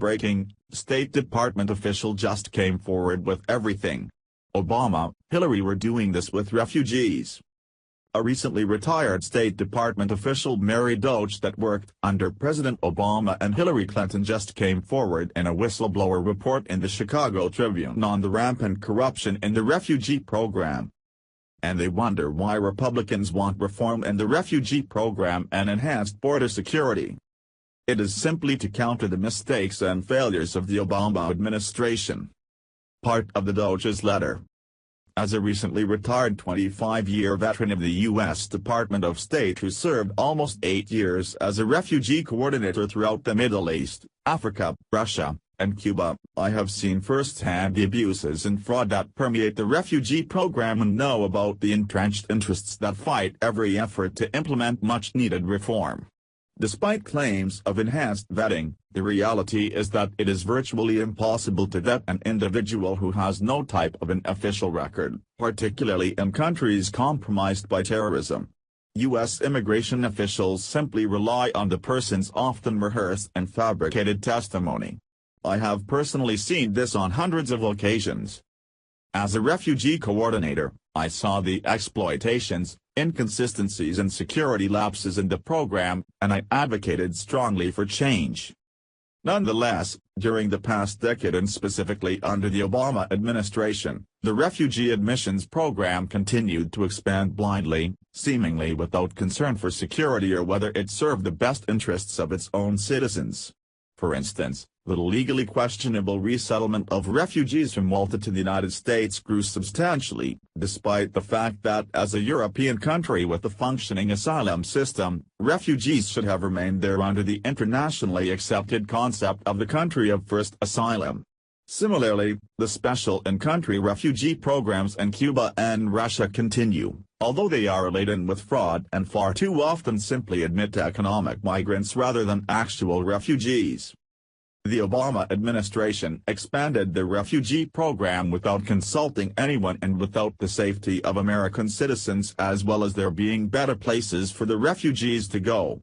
breaking, State Department official just came forward with everything. Obama, Hillary were doing this with refugees. A recently retired State Department official, Mary Doetsch, that worked under President Obama and Hillary Clinton, just came forward in a whistleblower report in the Chicago Tribune on the rampant corruption in the refugee program. And they wonder why Republicans want reform in the refugee program and enhanced border security. It is simply to counter the mistakes and failures of the Obama administration. Part of the Doetsch's letter. As a recently retired 25-year veteran of the U.S. Department of State who served almost 8 years as a refugee coordinator throughout the Middle East, Africa, Russia, and Cuba, I have seen firsthand the abuses and fraud that permeate the refugee program and know about the entrenched interests that fight every effort to implement much-needed reform. Despite claims of enhanced vetting, the reality is that it is virtually impossible to vet an individual who has no type of an official record, particularly in countries compromised by terrorism. U.S. immigration officials simply rely on the person's often rehearsed and fabricated testimony. I have personally seen this on hundreds of occasions. As a refugee coordinator, I saw the exploitations, inconsistencies and security lapses in the program, and I advocated strongly for change. Nonetheless, during the past decade and specifically under the Obama administration, the refugee admissions program continued to expand blindly, seemingly without concern for security or whether it served the best interests of its own citizens. For instance, the legally questionable resettlement of refugees from Malta to the United States grew substantially, despite the fact that as a European country with a functioning asylum system, refugees should have remained there under the internationally accepted concept of the country of first asylum. Similarly, the special in-country refugee programs in Cuba and Russia continue, although they are laden with fraud and far too often simply admit economic migrants rather than actual refugees. The Obama administration expanded the refugee program without consulting anyone and without the safety of American citizens, as well as there being better places for the refugees to go.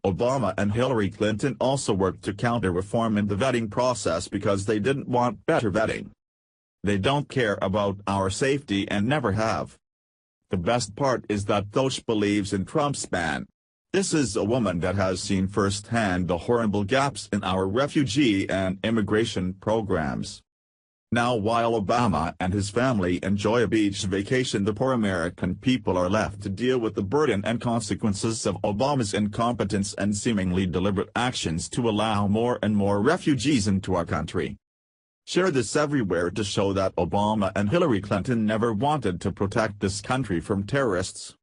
Obama and Hillary Clinton also worked to counter reform in the vetting process because they didn't want better vetting. They don't care about our safety and never have. The best part is that Doetsch believes in Trump's ban. This is a woman that has seen firsthand the horrible gaps in our refugee and immigration programs. Now, while Obama and his family enjoy a beach vacation, the poor American people are left to deal with the burden and consequences of Obama's incompetence and seemingly deliberate actions to allow more and more refugees into our country. Share this everywhere to show that Obama and Hillary Clinton never wanted to protect this country from terrorists.